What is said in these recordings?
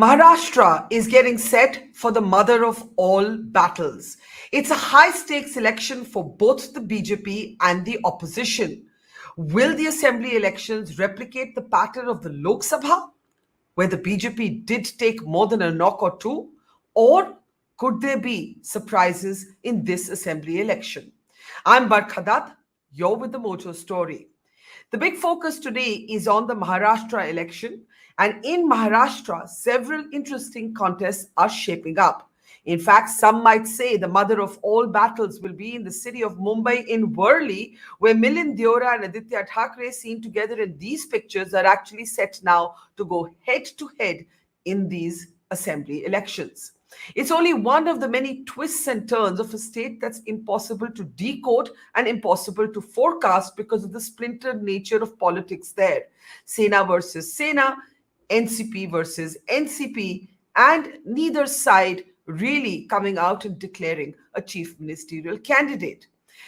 Maharashtra is getting set for the mother of all battles. It's a high stakes election for both the BJP and the opposition. Will the assembly elections replicate the pattern of the Lok Sabha, where the BJP did take more than a knock or two? Or could there be surprises in this assembly election? I'm Barkha Dutt, you're with the Mojo Story. The big focus today is on the Maharashtra election, and in Maharashtra, several interesting contests are shaping up. In fact, some might say the mother of all battles will be in the city of Mumbai in Worli, where Milind Deora and Aditya Thackeray, seen together in these pictures, are actually set now to go head to head in these assembly elections. It's only one of the many twists and turns of a state that's impossible to decode and impossible to forecast because of the splintered nature of politics there. Sena versus Sena, NCP versus NCP, and neither side really coming out and declaring a chief ministerial candidate.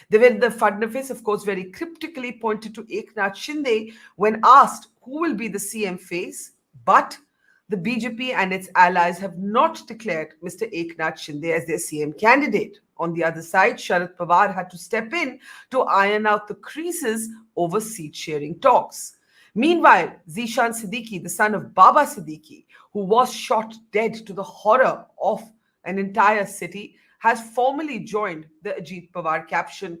Devendra Fadnavis, of course, very cryptically pointed to Eknath Shinde when asked who will be the CM face, but the BJP and its allies have not declared Mr. Eknath Shinde as their CM candidate. On the other side, Sharad Pawar had to step in to iron out the creases over seat-sharing talks. Meanwhile, Zishan Siddiqui, the son of Baba Siddiqui, who was shot dead to the horror of an entire city, has formally joined the Ajit Pawar faction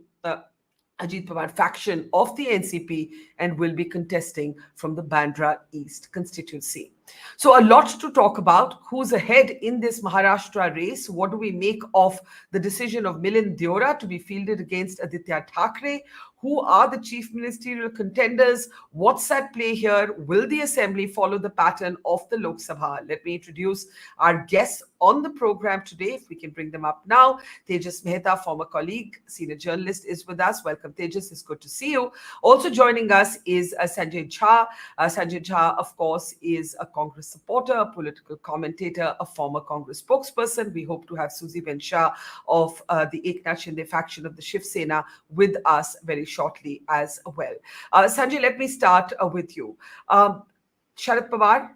of the NCP and will be contesting from the Bandra East constituency. So a lot to talk about. Who's ahead in this Maharashtra race? What do we make of the decision of Milind Deora to be fielded against Aditya Thackeray? Who are the chief ministerial contenders? What's at play here? Will the assembly follow the pattern of the Lok Sabha? Let me introduce our guests on the program today, if we can bring them up now. Tejas Mehta, former colleague, senior journalist, is with us. Welcome, Tejas. It's good to see you. Also joining us is Sanjay Jha. Sanjay Jha, of course, is a Congress supporter, a political commentator, a former Congress spokesperson. We hope to have Suzy Ben Shah of the Eknath Shinde faction of the Shiv Sena with us very shortly as well. Sanjay, let me start with you. Sharad Pawar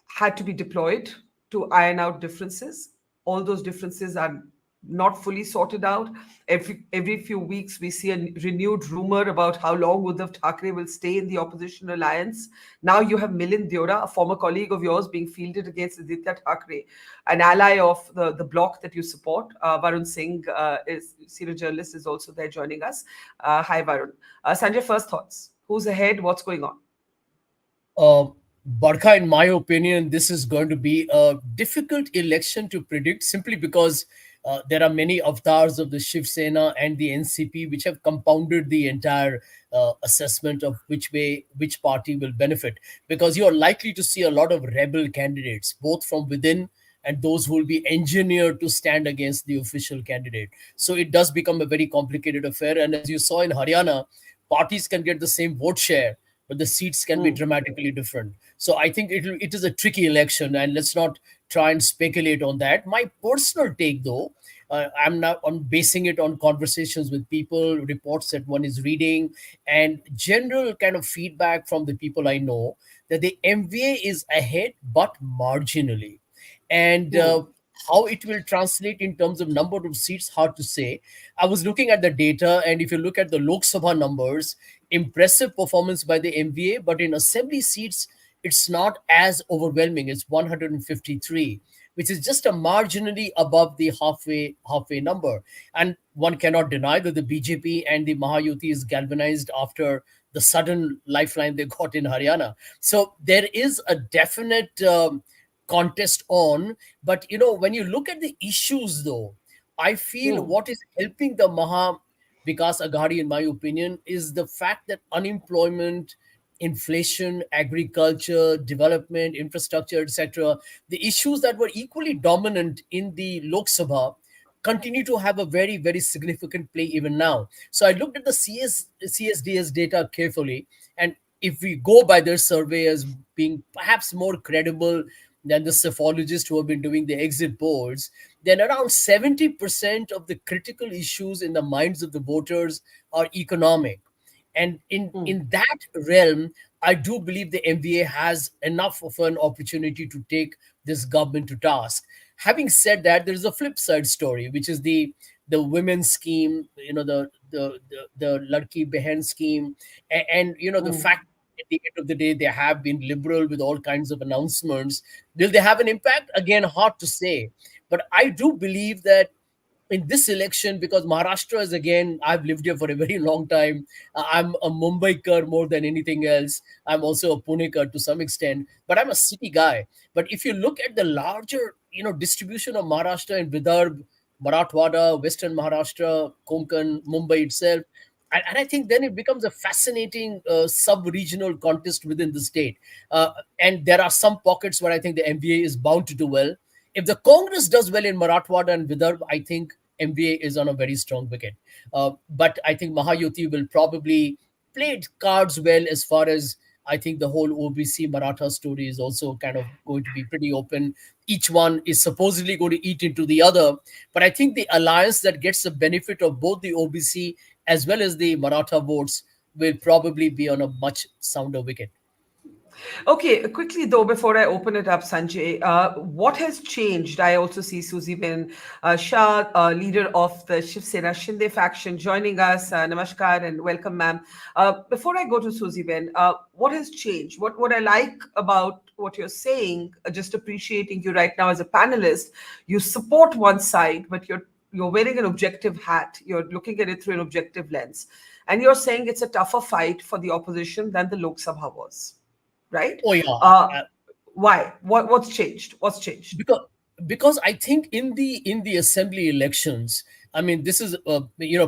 had to be deployed to iron out differences. All those differences are not fully sorted out. Every few weeks, we see a renewed rumor about how long Uddhav Thackeray will stay in the opposition alliance. Now you have Milind Deora, a former colleague of yours, being fielded against Aditya Thackeray, an ally of the bloc that you support. Varun Singh, is senior journalist, is also there joining us. Hi, Varun. Sanjay, first thoughts. Who's ahead? What's going on? Barkha, in my opinion, this is going to be a difficult election to predict simply because there are many avatars of the Shiv Sena and the NCP which have compounded the entire assessment of which party will benefit. Because you are likely to see a lot of rebel candidates, both from within and those who will be engineered to stand against the official candidate. So it does become a very complicated affair. And as you saw in Haryana, parties can get the same vote share, but the seats can be dramatically different. So I think it is a tricky election, and let's not try and speculate on that. My personal take, though, I'm basing it on conversations with people, reports that one is reading, and general kind of feedback from the people I know, that the MVA is ahead, but marginally. And how it will translate in terms of number of seats, hard to say. I was looking at the data, and if you look at the Lok Sabha numbers, impressive performance by the MVA, but in assembly seats, it's not as overwhelming. It's 153, which is just a marginally above the halfway number. And one cannot deny that the BJP and the Mahayuti is galvanized after the sudden lifeline they got in Haryana. So there is a definite contest on. But, when you look at the issues, though, I feel what is helping the Maha Vikas Aghadi, in my opinion, is the fact that unemployment, inflation, agriculture, development, infrastructure, etc., the issues that were equally dominant in the Lok Sabha continue to have a very, very significant play even now. So I looked at the CSDS data carefully, and if we go by their survey as being perhaps more credible than the psephologists who have been doing the exit polls, then around 70% of the critical issues in the minds of the voters are economic. And in that realm, I do believe the MVA has enough of an opportunity to take this government to task. Having said that, there is a flip side story, which is the women's scheme, the Ladki Behan scheme, and the fact at the end of the day they have been liberal with all kinds of announcements. Will they have an impact? Again, hard to say. But I do believe that in this election, because Maharashtra is, again, I've lived here for a very long time. I'm a Mumbaikar more than anything else. I'm also a Punekar to some extent, but I'm a city guy. But if you look at the larger, distribution of Maharashtra and Vidarbh, Marathwada, Western Maharashtra, Konkan, Mumbai itself, and I think then it becomes a fascinating sub-regional contest within the state. And there are some pockets where I think the MVA is bound to do well. If the Congress does well in Marathwada and Vidarbh, I think MVA is on a very strong wicket. But I think Mahayuti will probably play its cards well, as far as I think the whole OBC Maratha story is also kind of going to be pretty open. Each one is supposedly going to eat into the other. But I think the alliance that gets the benefit of both the OBC as well as the Maratha votes will probably be on a much sounder wicket. Okay, quickly though, before I open it up, Sanjay, what has changed? I also see Susie Ben Shah, leader of the Shiv Sena Shinde faction, joining us. Namaskar and welcome, ma'am. Before I go to Susie Ben, what has changed? What I like about what you're saying, just appreciating you right now as a panelist, you support one side, but you're wearing an objective hat. You're looking at it through an objective lens, and you're saying it's a tougher fight for the opposition than the Lok Sabha was, right? Oh, yeah. Uh, why? What's changed? What's changed? Because I think in the assembly elections, I mean, this is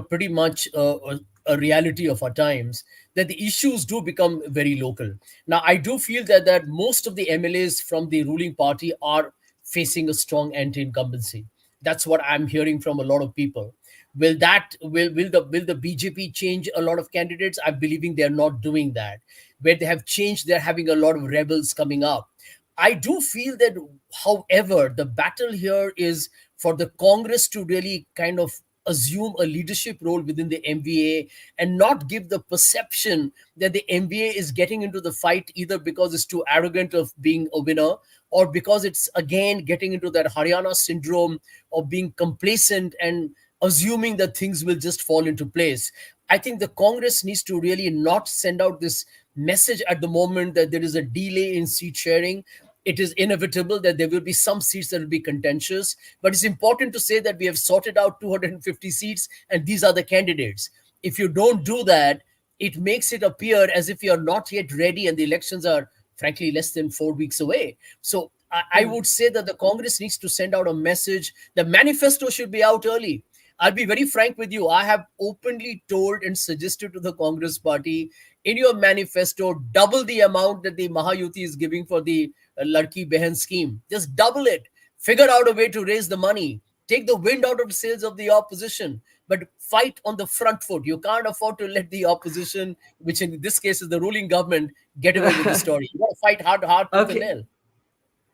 pretty much a reality of our times, that the issues do become very local. Now, I do feel that most of the MLAs from the ruling party are facing a strong anti-incumbency. That's what I'm hearing from a lot of people. Will the BJP change a lot of candidates? I'm believing they're not doing that. Where they have changed, they're having a lot of rebels coming up. I do feel that, however, the battle here is for the Congress to really kind of assume a leadership role within the MVA and not give the perception that the MVA is getting into the fight either because it's too arrogant of being a winner, or because it's again getting into that Haryana syndrome of being complacent and assuming that things will just fall into place. I think the Congress needs to really not send out this message at the moment that there is a delay in seat sharing. It is inevitable that there will be some seats that will be contentious, but it's important to say that we have sorted out 250 seats and these are the candidates. If you don't do that, it makes it appear as if you're not yet ready and the elections are frankly less than 4 weeks away. So I would say that the Congress needs to send out a message. The manifesto should be out early. I'll be very frank with you. I have openly told and suggested to the Congress party, in your manifesto, double the amount that the Mahayuti is giving for the Ladki Behan scheme. Just double it. Figure out a way to raise the money. Take the wind out of the sails of the opposition, but fight on the front foot. You can't afford to let the opposition, which in this case is the ruling government, get away with the story. You got to fight hard, tooth and Okay. nail.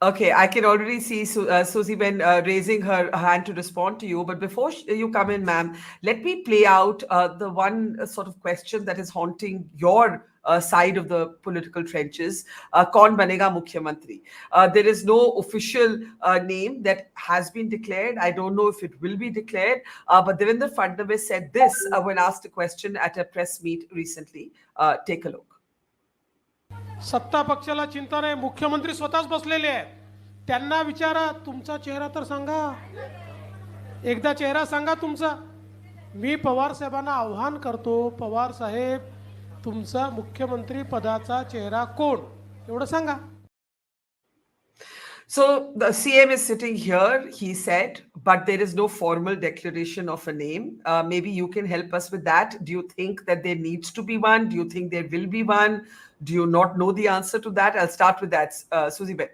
Okay, I can already see Susie Ben raising her hand to respond to you. But before you come in, ma'am, let me play out the one sort of question that is haunting your side of the political trenches. Kaun Banega Mukhyamantri? There is no official name that has been declared. I don't know if it will be declared. But Devendra Fadnavis said this when asked a question at a press meet recently. Take a look. सत्ता पक्षाला चिंता नाही, मुख्यमंत्री स्वतःच बसलेले आहेत. त्यांना विचारा, तुमचा चेहरा तर सांगा, एकदा चेहरा सांगा तुमचा. मी पवार साहेबांना आव्हान करतो, पवार साहेब तुमचा मुख्यमंत्री पदाचा चेहरा कोण, एवढं सांगा. So the CM is sitting here, he said, but there is no formal declaration of a name. Maybe you can help us with that. Do you think that there needs to be one? Do you think there will be one? Do you not know the answer to that? I'll start with that. Susie Bet.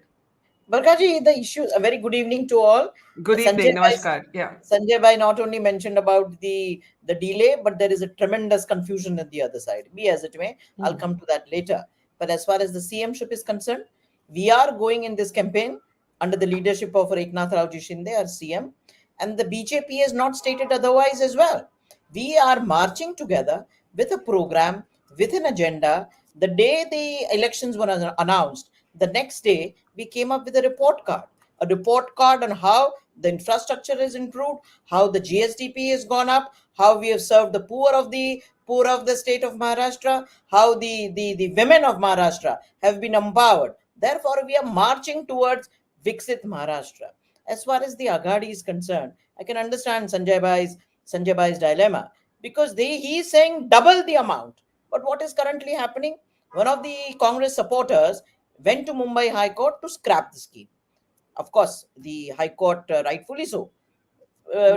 Barkhaji, the issue, a very good evening to all. Good evening, Namaskar. Yeah. Sanjay Bhai not only mentioned about the delay, but there is a tremendous confusion at the other side. Be as it may, I'll come to that later. But as far as the CM ship is concerned, we are going in this campaign under the leadership of Eknath Raoji Shinde, our CM, and the BJP has not stated otherwise as well. We are marching together with a program, with an agenda, The day the elections were announced, the next day we came up with a report card on how the infrastructure is improved, how the GSDP has gone up, how we have served the poor of the state of Maharashtra, how the women of Maharashtra have been empowered. Therefore, we are marching towards Viksit Maharashtra. As far as the Aghadi is concerned, I can understand Sanjay Bhai's dilemma, because he is saying double the amount. But what is currently happening? One of the Congress supporters went to Mumbai High Court to scrap the scheme. Of course, the High Court, rightfully so,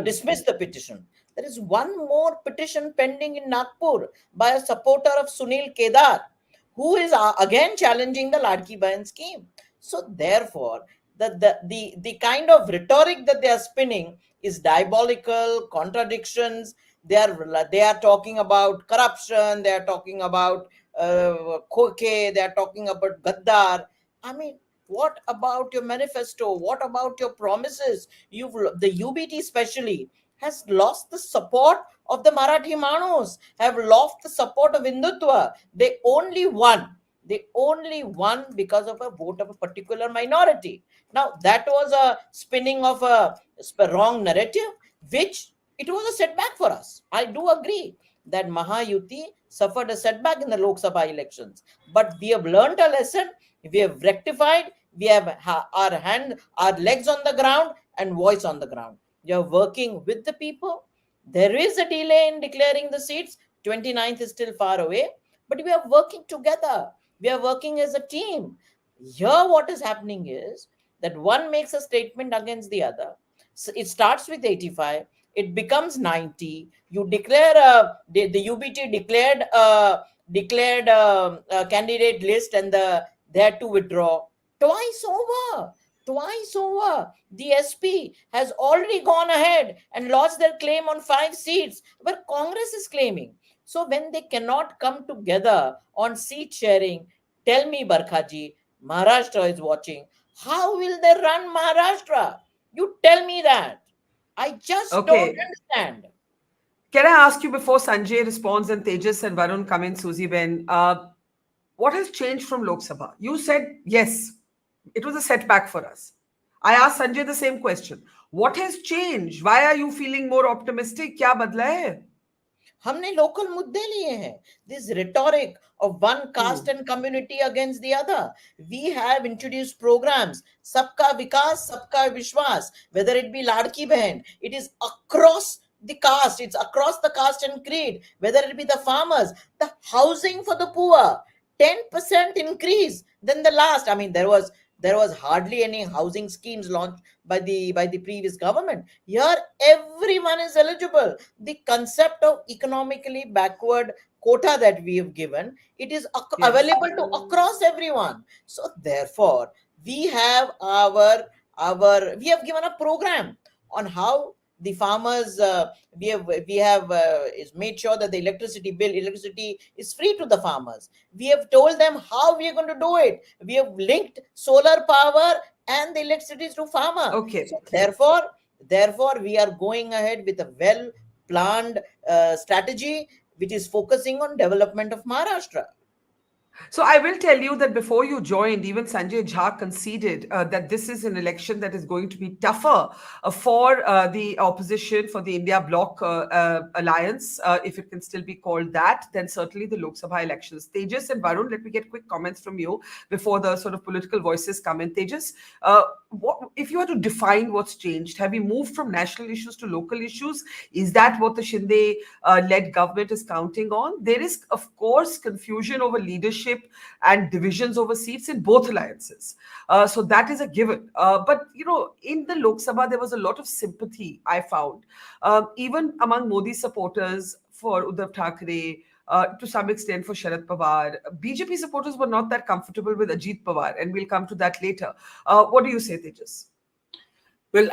dismissed the petition. There is one more petition pending in Nagpur by a supporter of Sunil Kedar, who is again challenging the Ladki Bahan scheme. So, therefore, the kind of rhetoric that they are spinning is diabolical, contradictions. They are talking about corruption, they are talking about Khoke, they are talking about Gaddar. I mean, what about your manifesto? What about your promises? The UBT especially has lost the support of the Marathi Manos, have lost the support of Hindutva. They only won. They only won because of a vote of a particular minority. Now, that was a spinning of a wrong narrative, which it was a setback for us. I do agree that Mahayuti suffered a setback in the Lok Sabha elections, but we have learned a lesson. We have rectified. We have our legs on the ground and voice on the ground. We are working with the people. There is a delay in declaring the seats. 29th is still far away, but we are working together. We are working as a team. Here, what is happening is that one makes a statement against the other. So it starts with 85, it becomes 90. You declare the UBT declared a candidate list, and they had to withdraw. Twice over. Twice over. The SP has already gone ahead and lodged their claim on 5 seats, where Congress is claiming. So when they cannot come together on seat sharing, tell me, Barkhaji, Maharashtra is watching. How will they run Maharashtra? You tell me that. I just don't Okay. understand. Can I ask you before Sanjay responds and Tejas and Varun come in, Susie Ben? What has changed from Lok Sabha? You said yes, it was a setback for us. I asked Sanjay the same question. What has changed? Why are you feeling more optimistic? क्या बदला है? हमने local मुद्दे लिए हैं. This rhetoric of one caste and community against the other. We have introduced programs. Sabka Vikas, Sabka Vishwas. Whether it be Ladki Behan, it is across the caste. It's across the caste and creed. Whether it be the farmers, the housing for the poor, 10% increase than the last. I mean, there was hardly any housing schemes launched by the previous government. Here, everyone is eligible. The concept of economically backward quota that we have given, it is Yes. available to across everyone. So therefore, we have we have given a program on how the farmers, we have is made sure that the electricity is free to the farmers. We have told them how we are going to do it. We have linked solar power and the electricity to farmer. Okay. So therefore we are going ahead with a well planned strategy which is focusing on development of Maharashtra. So I will tell you that before you joined, even Sanjay Jha conceded that this is an election that is going to be tougher for the opposition, for the India Bloc alliance, if it can still be called that, than certainly the Lok Sabha elections. Tejas and Varun, let me get quick comments from you before the sort of political voices come in. Tejas, if you were to define what's changed, have we moved from national issues to local issues? Is that what the Shinde led government is counting on? There is, of course, confusion over leadership and divisions over seats in both alliances. So that is a given. But, in the Lok Sabha, there was a lot of sympathy, I found, even among Modi supporters for Uddhav Thackeray, to some extent for Sharad Pawar. BJP supporters were not that comfortable with Ajit Pawar, and we'll come to that later. What do you say, Tejas? Well,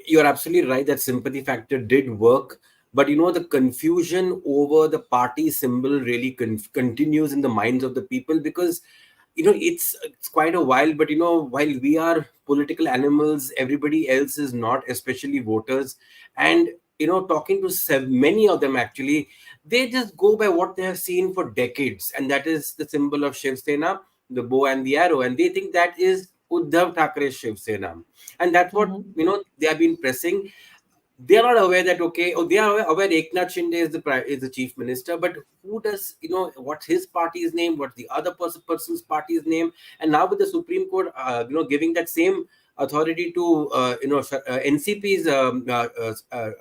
you're absolutely right that sympathy factor did work. But the confusion over the party symbol really continues in the minds of the people, because it's quite a while. But while we are political animals, everybody else is not, especially voters. And talking to many of them actually, they just go by what they have seen for decades, and that is the symbol of Shiv Sena, the bow and the arrow, and they think that is Uddhav Thackeray's Shiv Sena, and that's what they have been pressing. They are not aware that they are aware Eknath Shinde is the chief minister, but who does what's his party's name, what's the other person's party's name, and now with the Supreme Court giving that same authority to NCP's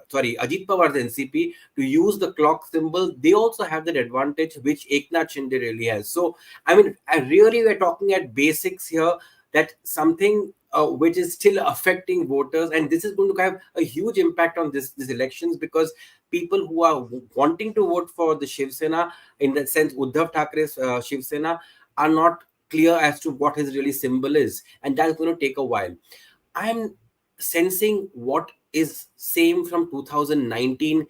sorry, Ajit Pawar's NCP to use the clock symbol, they also have that advantage which Eknath Shinde really has. So I mean, really we're talking at basics here, that something which is still affecting voters, and this is going to have a huge impact on these elections, because people who are wanting to vote for the Shiv Sena, in that sense Uddhav Thackeray's Shiv Sena, are not clear as to what his really symbol is, and that's going to take a while. I'm sensing what is same from 2019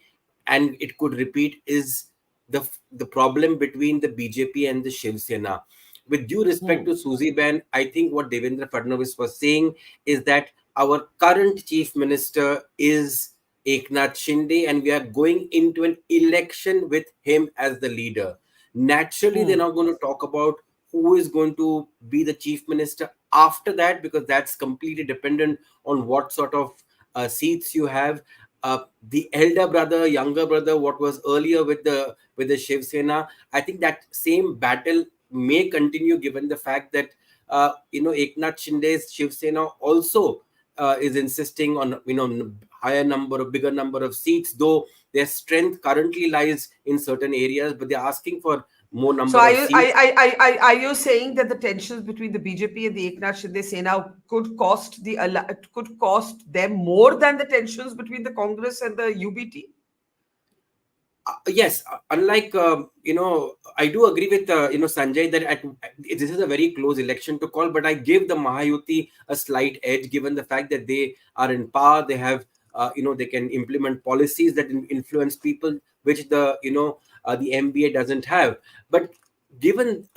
and it could repeat is the problem between the BJP and the Shiv Sena. With due respect to Susie Ben, I think what Devendra Fadnavis was saying is that our current chief minister is Eknath Shinde, and we are going into an election with him as the leader. Naturally, they're not going to talk about who is going to be the chief minister after that, because that's completely dependent on what sort of seats you have. The elder brother, younger brother, what was earlier with the Shiv Sena, I think that same battle may continue, given the fact that Eknath Shinde's Shiv Sena also is insisting on bigger number of seats, though their strength currently lies in certain areas, but they're asking for more number So of seats. are you saying that the tensions between the BJP and the Eknath Shinde Sena could cost them more than the tensions between the Congress and the UBT? Yes, unlike I do agree with Sanjay that this is a very close election to call, but I give the Mahayuti a slight edge, given the fact that they are in power, they have they can implement policies that influence people, which the MBA doesn't have. But given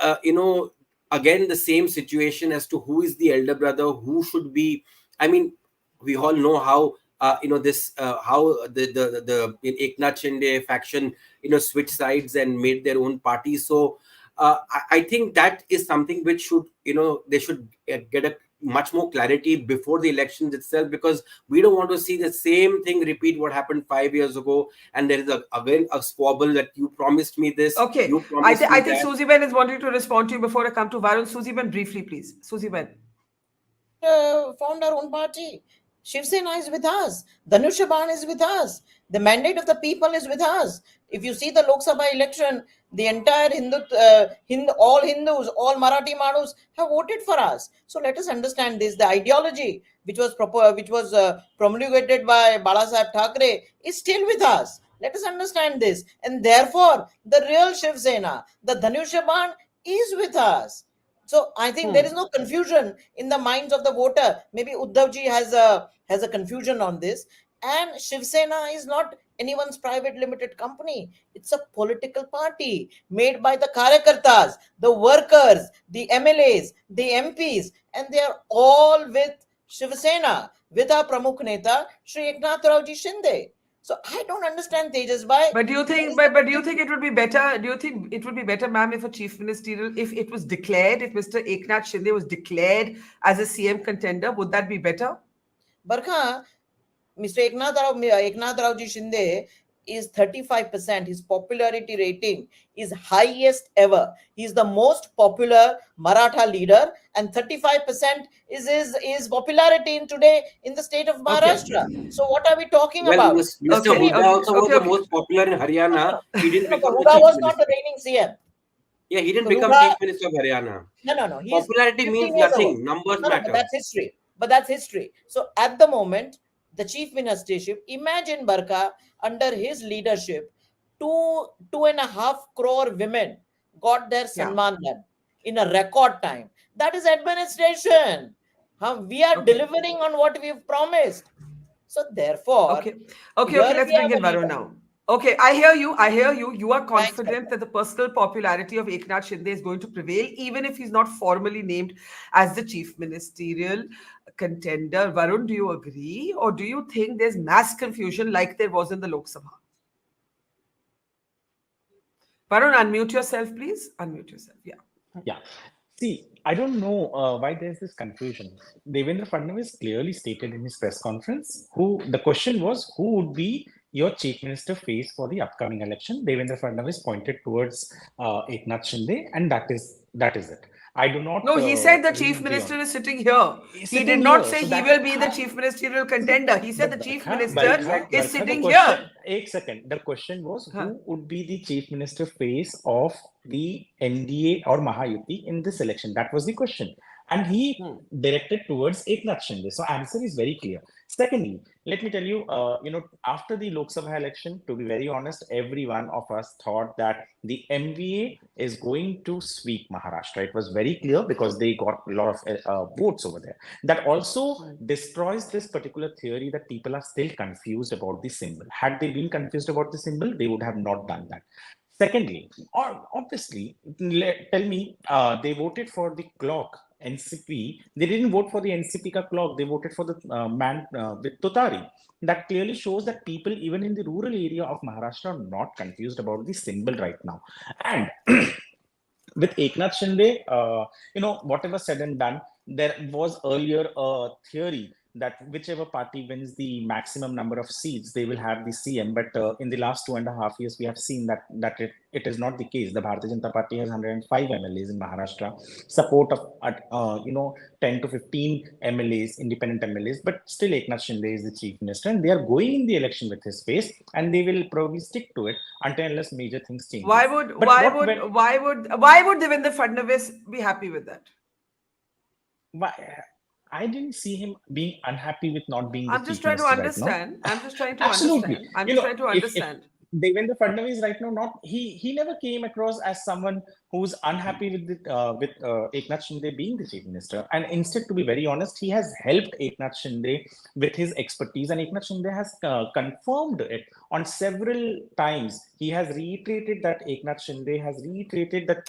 again the same situation as to who is the elder brother, who should be, I mean, we all know how this how the Eknath Shinde faction switch sides and made their own party. So I think that is something which should they should get a much more clarity before the elections itself, because we don't want to see the same thing repeat what happened 5 years ago, and there is again a squabble that you promised me this, Okay, you promised me I think that. Susie Ben is wanting to respond to you before I come to Varun. Susie Ben, briefly, please. Susie Ben. Formed our own party. Shiv Sena is with us. Dhanushaban is with us. The mandate of the people is with us. If you see the Lok Sabha election, the entire all Hindus, all Marathi Manus have voted for us. So let us understand this. The ideology which was promulgated by Balasaheb Thackeray is still with us. Let us understand this. And therefore, the real Shiv Sena, the Dhanushaban, is with us. So I think there is no confusion in the minds of the voter. Maybe Uddhavji has a confusion on this. And Shiv Sena is not anyone's private limited company. It's a political party made by the Karyakartas, the workers, the MLAs, the MPs, and they are all with Shiv Sena, with our Pramukh Neta, Shri Eknath Raoji Shinde. So I don't understand Tejas Bhai. But do you think? But do you think it would be better? Do you think it would be better, ma'am, if a chief ministerial, if it was declared, if Mr. Eknath Shinde was declared as a CM contender, would that be better? Barkha, Mr. Eknath Raoji Shinde is 35%. His popularity rating is highest ever. He is the most popular Maratha leader, and 35% is his popularity in today in the state of Maharashtra. Okay. So what are we talking about? Mr. Huda also was the most popular in Haryana. He didn't become the Huda chief was minister. not the reigning CM. Yeah, he didn't become chief minister of Haryana. No. Popularity means nothing. Numbers matter. But that's history. So at the moment, the chief ministership, imagine Barkha, under his leadership, 2.5 crore women got their Sanman done in a record time. That is administration. We are delivering on what we've promised. So therefore, okay, let's bring in Varun now. Okay, I hear you. I hear you. You are Thanks, confident Barkha. that the personal popularity of Eknath Shinde is going to prevail, even if he's not formally named as the chief ministerial contender. Varun, do you agree? Or do you think there's mass confusion like there was in the Lok Sabha? Varun, unmute yourself, please. Unmute yourself. Yeah. Yeah. See, I don't know why there's this confusion. Devendra Fadnavis clearly stated in his press conference the question was who would be your chief minister face for the upcoming election. Devendra Fadnavis pointed towards Eknath Shinde, and that is it. I do not No, he said the chief read minister beyond. is sitting here. He's He sitting did not here, say so he that will be the chief ministerial contender. He said the but chief Barkha, minister Barkha, is Barkha, the sitting question, here. एक second, the question was Huh. who would be the chief minister face of the NDA or Mahayuti in this election? That was the question. And he directed towards Eknath Shinde. So answer is very clear. Secondly, let me tell you, after the Lok Sabha election, to be very honest, every one of us thought that the MVA is going to sweep Maharashtra. It was very clear because they got a lot of votes over there. That also destroys this particular theory that people are still confused about the symbol. Had they been confused about the symbol, they would have not done that. Secondly, or obviously, tell me, they voted for the clock, NCP. They didn't vote for the NCP ka clock. They voted for the man with Totari. That clearly shows that people, even in the rural area of Maharashtra, are not confused about the symbol right now. And with Eknath Shinde, whatever said and done, there was earlier a theory that whichever party wins the maximum number of seats, they will have the CM. But in the last 2.5 years, we have seen that it is not the case. The Bharatiya Janata Party has 105 MLAs in Maharashtra, support of 10 to 15 MLAs, independent MLAs, but still Eknath Shinde is the chief minister, and they are going in the election with his face, and they will probably stick to it until unless major things change. Why would Devendra Fadnavis be happy with that? I didn't see him being unhappy with not being the I'm just chief trying to minister right now. understand. I'm just trying to Absolutely. understand. I'm just trying to understand. If Devendra Fadnavis right now he never came across as someone who's unhappy with Eknath Shinde being the chief minister, and instead, to be very honest, he has helped Eknath Shinde with his expertise, and Eknath Shinde has confirmed it on several times. He has reiterated that Eknath Shinde has reiterated that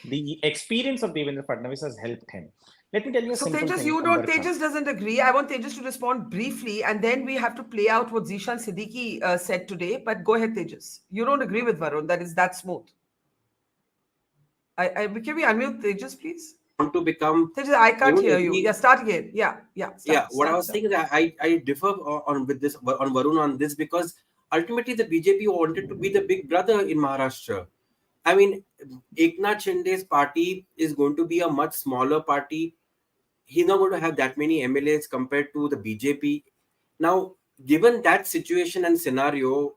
the experience of Devendra Fadnavis has helped him. Let me tell you a simple Tejas, thing. Tejas doesn't agree. I want Tejas to respond briefly, and then we have to play out what Zishan Siddiqui said today. But go ahead, Tejas. You don't agree with Varun. That is that smooth. Can we unmute Tejas, please? Want to become Tejas, I can't hear you. Yeah, start again. What I was saying is that I differ on Varun on this, because ultimately the BJP wanted to be the big brother in Maharashtra. I mean, Eknath Shinde's party is going to be a much smaller party. He's not going to have that many MLAs compared to the BJP. Now, given that situation and scenario,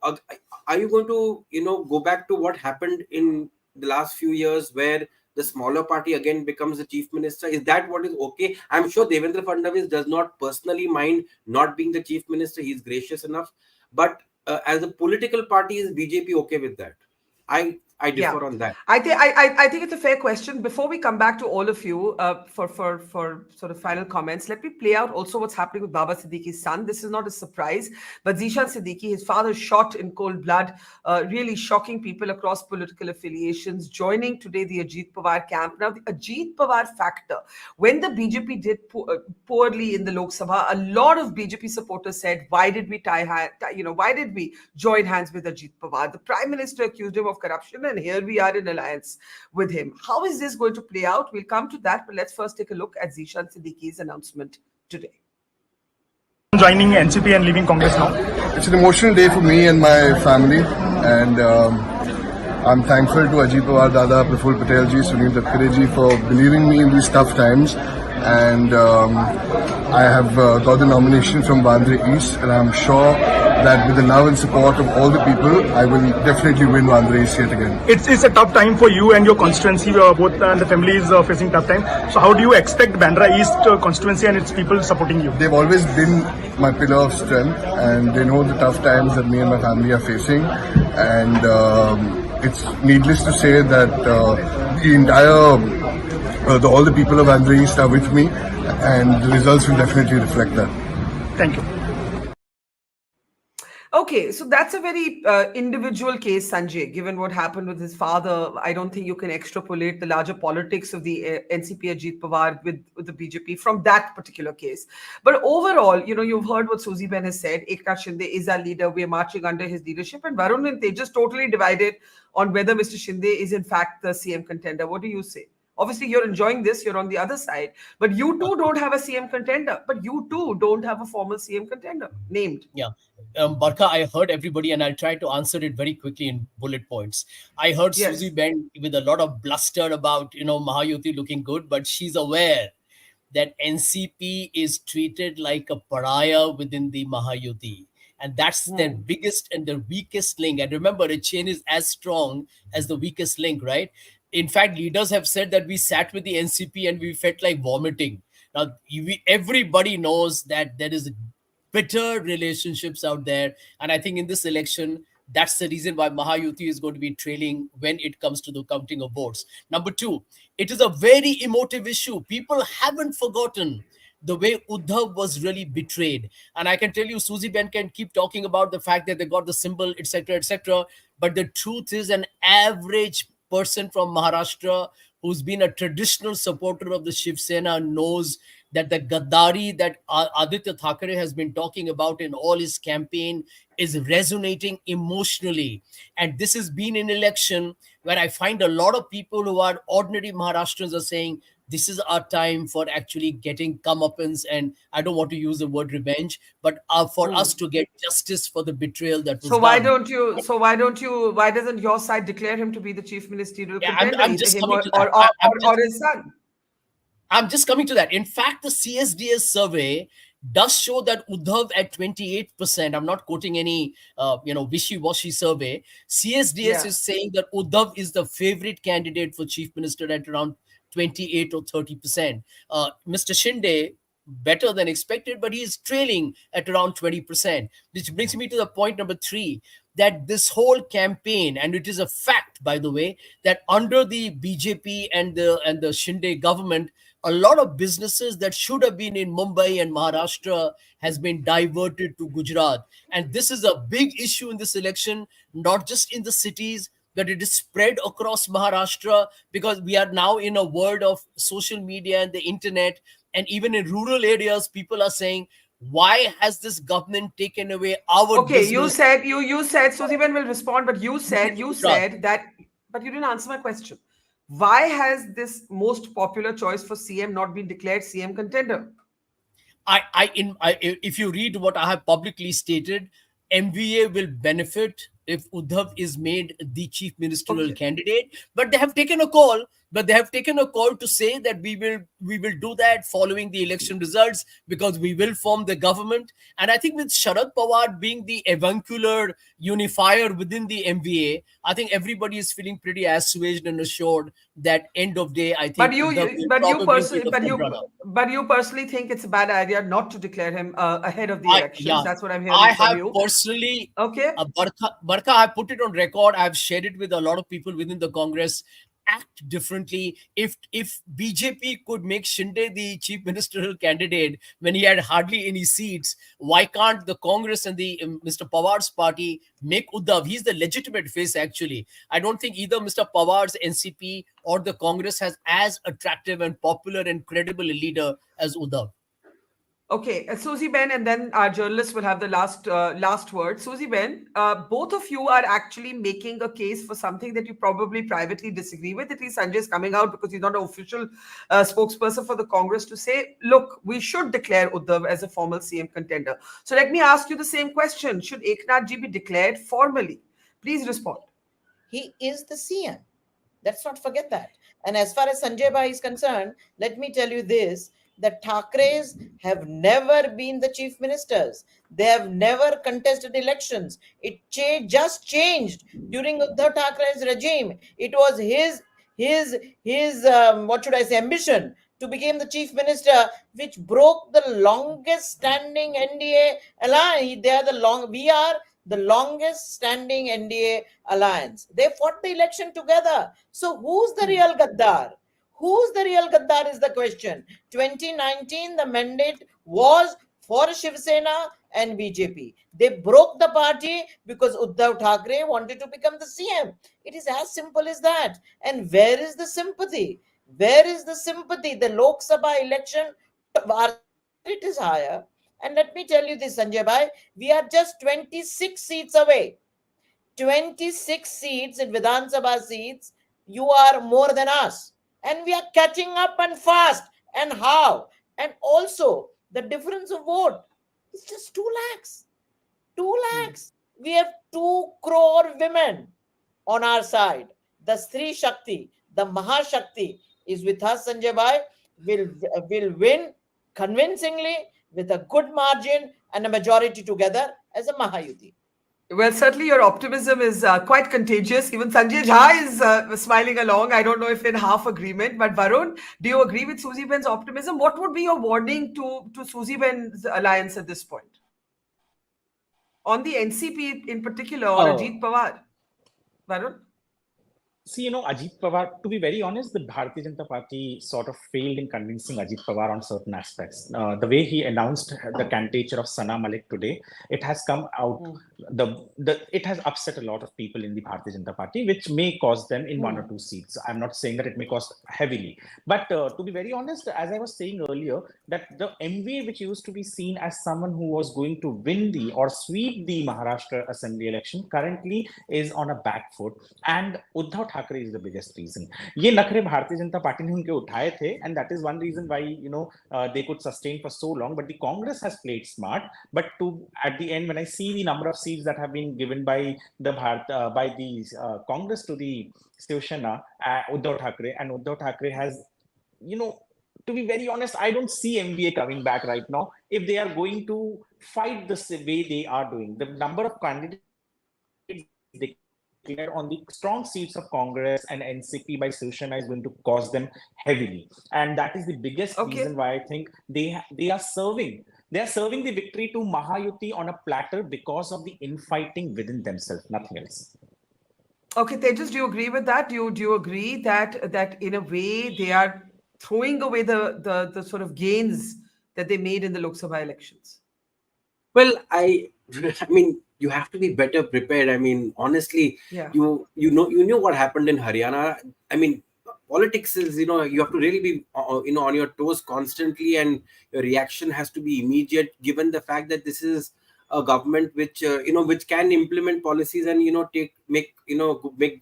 are you going to, go back to what happened in the last few years where the smaller party again becomes the chief minister? Is that what is okay? I'm sure Devendra Fadnavis does not personally mind not being the chief minister. He's gracious enough. But as a political party, is BJP okay with that? I differ on that. I think it's a fair question. Before we come back to all of you for sort of final comments, let me play out also what's happening with Baba Siddiqui's son. This is not a surprise, but Zishan Siddiqui, his father shot in cold blood, really shocking people across political affiliations, joining today the Ajit Pawar camp. Now, the Ajit Pawar factor, when the BJP did poorly in the Lok Sabha, a lot of BJP supporters said, why did we why did we join hands with Ajit Pawar? The Prime Minister accused him of corruption, and here we are in alliance with him. How is this going to play out? We'll come to that, but let's first take a look at Zishan Siddiqui's announcement today. Joining NCP and leaving Congress now. It's an emotional day for me and my family, and I'm thankful to Ajit Pawar Dada, Praful Patel ji, Sunil Tatkare ji for believing me in these tough times. And I have got the nomination from Bandra East, and I'm sure that with the love and support of all the people, I will definitely win Bandra East yet again. It's a tough time for you and your constituency, both and the family is facing tough time. So how do you expect Bandra East constituency and its people supporting you? They've always been my pillar of strength, and they know the tough times that me and my family are facing. And it's needless to say that the entire all the people of Bandra East are with me, and the results will definitely reflect that. Thank you. Okay, so that's a very individual case, Sanjay. Given what happened with his father, I don't think you can extrapolate the larger politics of the NCP Ajit Pawar with the BJP from that particular case. But overall, you've heard what Susie Ben has said. Eknath Shinde is our leader. We are marching under his leadership. And Varun and Tejas totally divided on whether Mr. Shinde is in fact the CM contender. What do you say? Obviously, you're enjoying this. You're on the other side. But you too don't have a CM contender. But you too don't have a formal CM contender named. Yeah. Barkha, I heard everybody, and I'll try to answer it very quickly in bullet points. I heard Susie Yes. Ben with a lot of bluster about, Mahayuti looking good, but she's aware that NCP is treated like a pariah within the Mahayuti. And that's their biggest and their weakest link. And remember, a chain is as strong as the weakest link, right? In fact, leaders have said that we sat with the NCP and we felt like vomiting. Now, everybody knows that there is bitter relationships out there. And I think in this election, that's the reason why Mahayuti is going to be trailing when it comes to the counting of votes. Number two, it is a very emotive issue. People haven't forgotten the way Uddhav was really betrayed. And I can tell you, Susie Ben can keep talking about the fact that they got the symbol, etc., etc. But the truth is, an average person from Maharashtra who's been a traditional supporter of the Shiv Sena knows that the Gaddari that Aditya Thackeray has been talking about in all his campaign is resonating emotionally. And this has been an election where I find a lot of people who are ordinary Maharashtrians are saying, this is our time for actually getting comeuppance, and I don't want to use the word revenge, but for us to get justice for the betrayal that was So why done. don't you? So why doesn't your side declare him to be the chief ministerial Yeah, contender, I'm either just him coming or to or, that. or, or his son? I'm just coming to that. In fact, the CSDS survey does show that Uddhav at 28%. I'm not quoting any, wishy-washy survey. CSDS Yeah. is saying that Uddhav is the favorite candidate for chief minister at around 28 or 30%. Mr. Shinde, better than expected, but he is trailing at around 20%. Which brings me to the point number three, that this whole campaign, and it is a fact, by the way, that under the BJP and the Shinde government, a lot of businesses that should have been in Mumbai and Maharashtra has been diverted to Gujarat. And this is a big issue in this election, not just in the cities, but it is spread across Maharashtra, because we are now in a world of social media and the internet. And even in rural areas, people are saying, why has this government taken away our Okay, you business? said you said Susie Ben will respond, but you Gujarat. said that, but you didn't answer my question. Why has this most popular choice for CM not been declared CM contender? If you read what I have publicly stated, MVA will benefit if Uddhav is made the chief ministerial Okay. candidate. But they have taken a call. But they have taken a call to say that we will do that following the election results, because we will form the government. And I think with Sharad Pawar being the avuncular unifier within the MVA, I think everybody is feeling pretty assuaged and assured that end of day, I But think Uddhav will probably be the front runner. but you personally think it's a bad idea not to declare him ahead of the elections. Yeah, That's what I'm I hearing from have you. personally, Okay. Barkha, I put it on record. I've shared it with a lot of people within the Congress. Act differently. If BJP could make Shinde the chief ministerial candidate when he had hardly any seats, why can't the Congress and the Mr. Pawar's party make Uddhav? He's the legitimate face, actually. I don't think either Mr. Pawar's NCP or the Congress has as attractive and popular and credible a leader as Uddhav. Okay, Susie Ben, and then our journalists will have the last word. Susie Ben, both of you are actually making a case for something that you probably privately disagree with. At least Sanjay is coming out because he's not an official spokesperson for the Congress to say, look, we should declare Uddhav as a formal CM contender. So let me ask you the same question. Should Eknath ji be declared formally? Please respond. He is the CM. Let's not forget that. And as far as Sanjay Bhai is concerned, let me tell you this, that Thackeray's have never been the chief ministers. They have never contested elections. It just changed during Uddhav Thackeray's regime. It was his what should I say, ambition to become the chief minister, which broke the longest standing NDA alliance. We are the longest standing NDA alliance. They fought the election together. So who's the real Gaddar? Who's the real Gaddar is the question. 2019, the mandate was for Shiv Sena and BJP. They broke the party because Uddhav Thackeray wanted to become the CM. It is as simple as that. And where is the sympathy? Where is the sympathy? The Lok Sabha election, our spirit is higher. And let me tell you this, Sanjay Bhai, we are just 26 seats away. 26 seats in Vidhan Sabha seats, you are more than us. And we are catching up and fast. And how? And also, the difference of vote is just 2 lakhs. 2 lakhs. We have 2 crore women on our side. The Stree Shakti, the Mahashakti is with us, Sanjay Bhai. Will win convincingly with a good margin and a majority together as a Mahayuti. Well, certainly your optimism is quite contagious. Even Sanjay Jha is smiling along. I don't know if in half agreement, but Varun, do you agree with Susie Ben's optimism? What would be your warning to Susie Ben's alliance at this point? On the NCP in particular, or Ajit Pawar? Varun? See, Ajit Pawar, to be very honest, the Bharatiya Janata Party sort of failed in convincing Ajit Pawar on certain aspects. The way he announced the candidature of Sana Malik today, it has come out, it has upset a lot of people in the Bharatiya Janata Party, which may cost them in 1 or 2 seats. I'm not saying that it may cost heavily. But to be very honest, as I was saying earlier, that the MVA, which used to be seen as someone who was going to win or sweep the Maharashtra Assembly election, currently is on a back foot. And Uddhav Thackeray is the biggest reason. ये नखरे Bharatiya Janata party ने उनके उठाए थे, and that is one reason why they could sustain for so long. But the Congress has played smart. But at the end, when I see the number of seats that have been given by the Congress to the Shiv Sena, Uddhav Thackeray, and Uddhav Thackeray has, to be very honest, I don't see MVA coming back right now if they are going to fight the way they are doing. The number of candidates declared on the strong seats of Congress and NCP by Shiv Sena is going to cost them heavily, and that is the biggest reason why I think they are serving the victory to Mahayuti on a platter because of the infighting within themselves, nothing else. Okay, Tejas, do you agree with that? Do you agree that in a way they are throwing away the sort of gains that they made in the Lok Sabha elections? Well, I mean, you have to be better prepared. I mean, honestly, you know what happened in Haryana. I mean, politics is, you have to really be on your toes constantly, and your reaction has to be immediate, given the fact that this is a government which which can implement policies and make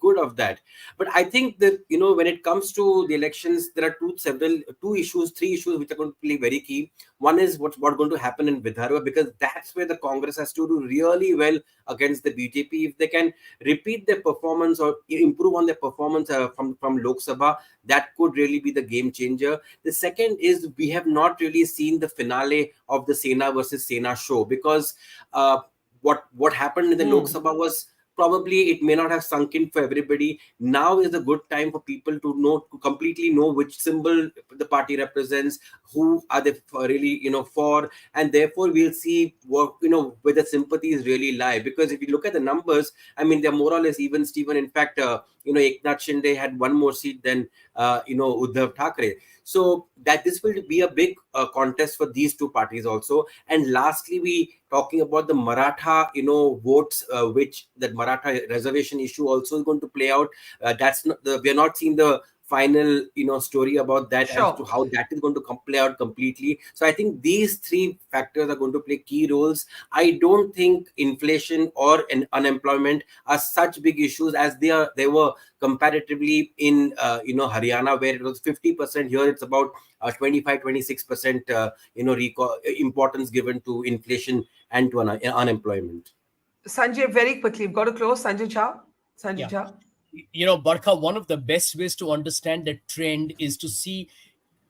good of that. But I think that when it comes to the elections, there are three issues which are going to play very key. One is what's going to happen in Vidarbha, because that's where the Congress has to do really well against the BJP. If they can repeat their performance or improve on their performance from Lok Sabha, that could really be the game changer. The second is we have not really seen the finale of the Sena versus Sena show, because what happened in the Lok Sabha was probably it may not have sunk in for everybody. Now is a good time for people to completely know which symbol the party represents, who are they really for, and therefore we'll see what where the sympathies really lie. Because if you look at the numbers, I mean, they're more or less even Steven. In fact, Eknath Shinde had one more seat than Uddhav Thackeray. So that this will be a big contest for these two parties also. And lastly, we talking about the Maratha votes, which that Maratha reservation issue also is going to play out. That's not we are not seeing the final story about that as to how that is going to play out completely. So I think these three factors are going to play key roles. I don't think inflation or unemployment are such big issues as they were comparatively in Haryana, where it was 50%. Here it's about 25-26% importance given to inflation and to unemployment. Sanjay, very quickly, we've got to close. Sanjay Jha. Barkha, one of the best ways to understand the trend is to see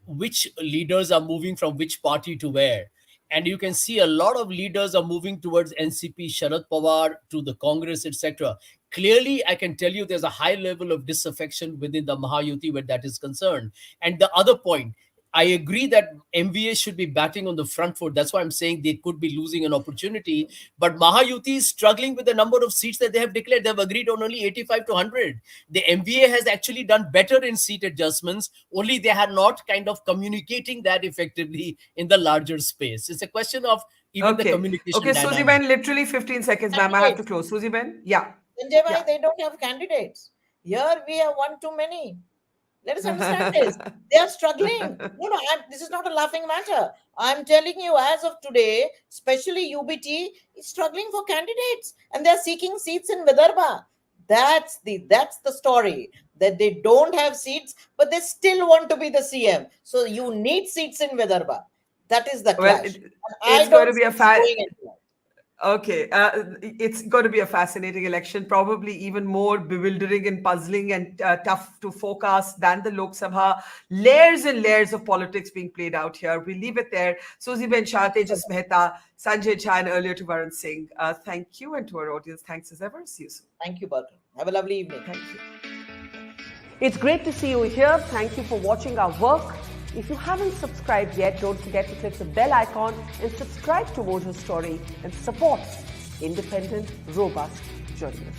which leaders are moving from which party to where. And you can see a lot of leaders are moving towards NCP, Sharad Pawar, to the Congress, etc. Clearly, I can tell you there's a high level of disaffection within the Mahayuti where that is concerned. And the other point, I agree that MVA should be batting on the front foot. That's why I'm saying they could be losing an opportunity. But Mahayuti is struggling with the number of seats that they have declared. They've agreed on only 85 to 100. The MVA has actually done better in seat adjustments, only they are not kind of communicating that effectively in the larger space. It's a question of even the communication Okay, dynamic. Susie Ben, literally 15 seconds, ma'am. I have to close. Susie Ben? Yeah. Sanjay bhai, Yeah. they don't have candidates. Here we have one too many. Let us understand this. They are struggling. No, this is not a laughing matter. I'm telling you, as of today, especially UBT is struggling for candidates, and they're seeking seats in Vidarbha. That's the story. That they don't have seats, but they still want to be the CM. So you need seats in Vidarbha. That is the Well, clash. it's going to be a it's going to be a fascinating election, probably even more bewildering and puzzling and tough to forecast than the Lok Sabha. Layers and layers of politics being played out here. We leave it there. Susie Ben Shah, Tejas Mehta, Sanjay Jha, and earlier to Varun Singh. Thank you, and to our audience, thanks as ever. See you soon. Thank you, Barkha. Have a lovely evening. Thank you. It's great to see you here. Thank you for watching our work. If you haven't subscribed yet, don't forget to click the bell icon and subscribe to Mojo Story and support independent, robust journalism.